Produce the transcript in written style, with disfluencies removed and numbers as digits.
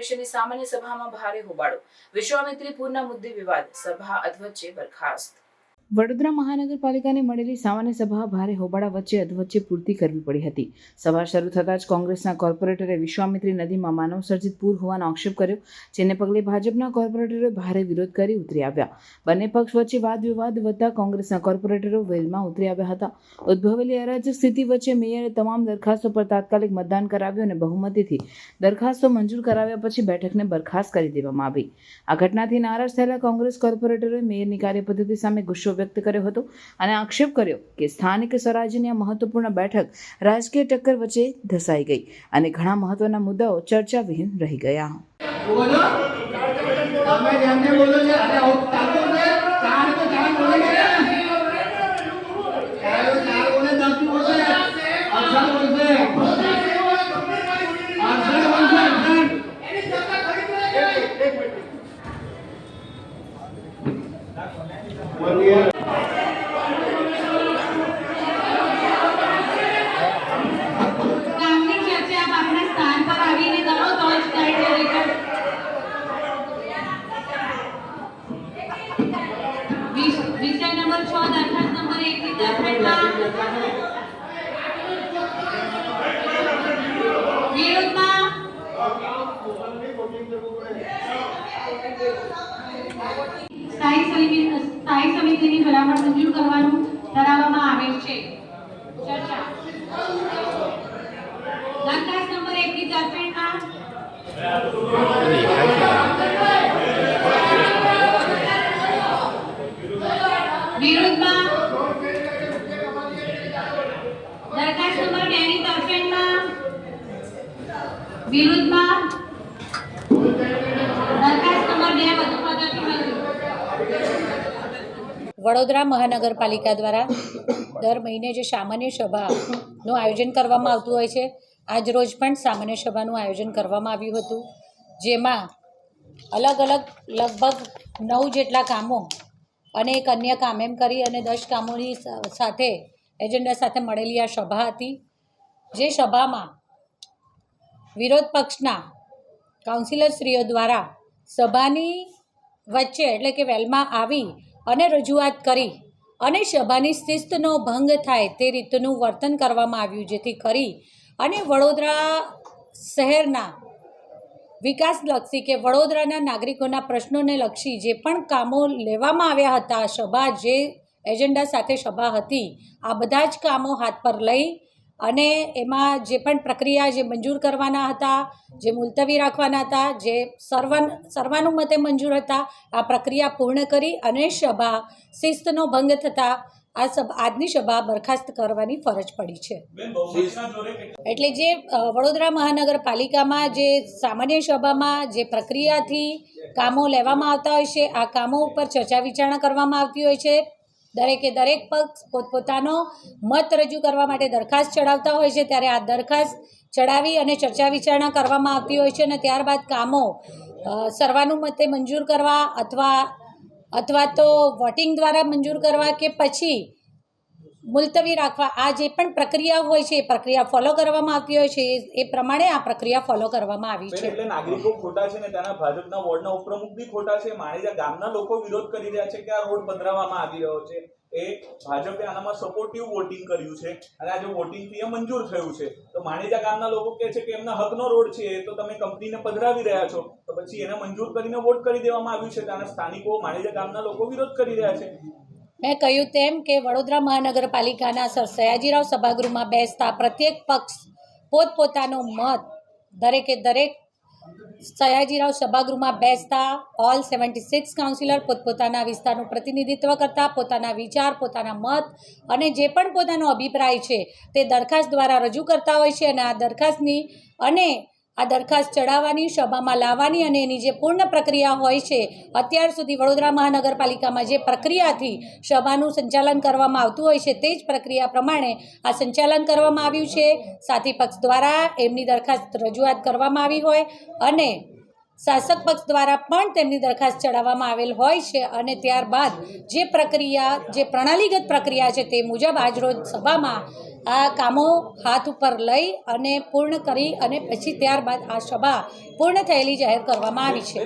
કોર્પોરેશનની સામાન્ય સભામાં ભારે હોબાળો, વિશ્વામિત્રી પૂરના મુદ્દે વિવાદ, સભા અધવચ્ચે બરખાસ્ત। વડોદરા મહાનગરપાલિકાને મળેલી સામાન્ય સભા ભારે હોબાળા વચ્ચે અધવચ્ચે પૂર્તિ કરવી પડી હતી। સભા શરૂ થતાં જ કોંગ્રેસના કોર્પોરેટરે વિશ્વામિત્રી નદીમાં માનવ સર્જિત પૂર હોવાનો આક્ષેપ કર્યો, જેને પગલે ભાજપના કોર્પોરેટરોએ ભારે વિરોધ કરી ઉતરી આવ્યા। બંને પક્ષ વચ્ચે વાદ વિવાદ વધતા કોંગ્રેસના કોર્પોરેટરો વેલમાં ઉતરી આવ્યા હતા। ઉદ્ભવેલી અરાજક સ્થિતિ વચ્ચે મેયરે તમામ દરખાસ્તો પર તાત્કાલિક મતદાન કરાવ્યું અને બહુમતીથી દરખાસ્તો મંજૂર કરાવ્યા પછી બેઠકને બરખાસ્ત કરી દેવામાં આવી। આ ઘટનાથી નારાજ થયેલા કોંગ્રેસ કોર્પોરેટરોએ મેયરની કાર્યપદ્ધતિ સામે ગુસ્સો વ્યક્ત કર્યો હતો અને આક્ષેપ કર્યો કે સ્થાનિક સ્વરાજ્યની આ મહત્વપૂર્ણ બેઠક રાજકીય ટક્કર વચ્ચે ધસાઈ ગઈ અને ઘણા મહત્વના મુદ્દાઓ ચર્ચા વિહીન રહી ગયા। विषय नंबर 6 दरखास्त नंबर 1 की तरफेणમાં વિરોધમાં સ્થાયી સમિતિની ભલામણ મંજૂર કરવાનું ઠરાવવામાં આવેલ છે। ચર્ચા દરખાસ્ત નંબર 1 की तरफेणમાં વિરોધમાં દરખાસ્ત નંબર 2 ની તરફેણમાં વિરોધમાં દરખાસ્ત નંબર 2 વધુ પદ્ધતિ મંજૂર। વડોદરા મહાનગરપાલિકા દ્વારા દર મહિને જે સામાન્ય સભાનું આયોજન કરવામાં આવતું હોય છે, આજ રોજ પણ સામાન્ય સભાનું આયોજન કરવામાં આવ્યું હતું, જેમાં અલગ અલગ લગભગ 9 જેટલા કામો અને એક અન્ય કામ એમ કરી અને 10 કામોની સાથે એજન્ડા સાથે મળેલી આ સભા હતી। જે સભામાં વિરોધ પક્ષના કાઉન્સિલરશ્રીઓ દ્વારા સભાની વચ્ચે એટલે કે વેલમાં આવી અને રજૂઆત કરી અને સભાની શિસ્તનો ભંગ થાય તે રીતનું વર્તન કરવામાં આવ્યું, જેથી કરી અને વડોદરા શહેરના વિકાસલક્ષી કે વડોદરાના નાગરિકોના પ્રશ્નોને લક્ષી જે પણ કામો લેવામાં આવ્યા હતા, સભા જે એજન્ડા સાથે સભા હતી, આ બધા જ કામો હાથ પર લઈ અને એમાં જે પણ પ્રક્રિયા જે મંજૂર કરવાના હતા, જે મુલતવી રાખવાના હતા, જે સર્વાનુમતે મંજૂર હતા, આ પ્રક્રિયા પૂર્ણ કરી અને સભા શિસ્તનો ભંગ થતાં આજની સભા બરખાસ્ત કરવાની ફરજ પડી છે। એટલે જે વડોદરા મહાનગરપાલિકામાં જે સામાન્ય સભામાં જે પ્રક્રિયાથી કામો લેવામાં આવતા હોય છે, આ કામો ઉપર ચર્ચા વિચારણા કરવામાં આવતી હોય છે। દરેક પક્ષ પોતપોતાનો મત રજૂ કરવા માટે દરખાસ્ત ચડાવતા હોય છે, ત્યારે આ દરખાસ્ત ચડાવી અને ચર્ચા વિચારણા કરવામાં આવતી હોય છે અને ત્યારબાદ કામો સર્વાનુમતે મંજૂર કરવા અથવા તો વોટિંગ દ્વારા મંજૂર કરવા કે પછી મુલતવી રાખવા, આ જે પણ પ્રક્રિયા હોય છે એ પ્રક્રિયા ફોલો કરવામાં આવતી હોય છે, એ પ્રમાણે આ પ્રક્રિયા ફોલો કરવામાં આવી છે। એટલે નાગરિકો ખોટા છે ને ત્યાંના ભાજપના વોર્ડના ઉપપ્રમુખ બી ખોટા છે। માણેજા ગામના લોકો વિરોધ કરી રહ્યા છે કે આ રોડ પધરાવવામાં આવી રહ્યો છે। એ ભાજપે આનામાં સપોર્ટિવ વોટિંગ કર્યું છે અને આજે વોટિંગથી એ મંજૂર થયું છે। તો માણેજા ગામના લોકો કહે છે કે એમના હકનો રોડ છે, તો તમે કંપનીને પધરાવી રહ્યા છો, તો પછી એને મંજૂર કરીને વોટ કરી દેવામાં આવ્યું છે। ત્યાંના સ્થાનિકો માણેજા ગામના લોકો વિરોધ કરી રહ્યા છે। મેં કહ્યું તેમ કે વડોદરા મહાનગરપાલિકાના સર સયાજીરાવ સભાગૃહમાં બેસતા પ્રત્યેક પક્ષ પોતપોતાનો મત દરેક સયાજીરાવ સભાગૃહમાં બેસતા ઓલ 76 કાઉન્સિલર પોતપોતાના વિસ્તારનું પ્રતિનિધિત્વ કરતા પોતાના વિચાર, પોતાના મત અને જે પણ પોતાનો અભિપ્રાય છે તે દરખાસ્ત દ્વારા રજૂ કરતા હોય છે અને આ દરખાસ્ત ચડાવવાની, સભામાં લાવવાની અને એની જે પૂર્ણ પ્રક્રિયા હોય છે, અત્યાર સુધી વડોદરા મહાનગરપાલિકામાં જે પ્રક્રિયાથી સભાનું સંચાલન કરવામાં આવતું હોય છે તે જ પ્રક્રિયા પ્રમાણે આ સંચાલન કરવામાં આવ્યું છે। સાથી પક્ષ દ્વારા એમની દરખાસ્ત રજૂઆત કરવામાં આવી હોય અને શાસક પક્ષ દ્વારા પણ તેમની દરખાસ્ત ચડાવવામાં આવેલ હોય છે અને ત્યારબાદ જે પ્રક્રિયા જે પ્રણાલીગત પ્રક્રિયા છે તે મુજબ આજરોજ સભામાં આ કામો હાથ ઉપર લઈ અને પૂર્ણ કરી અને પછી ત્યારબાદ આ સભા પૂર્ણ થયેલી જાહેર કરવામાં આવી છે.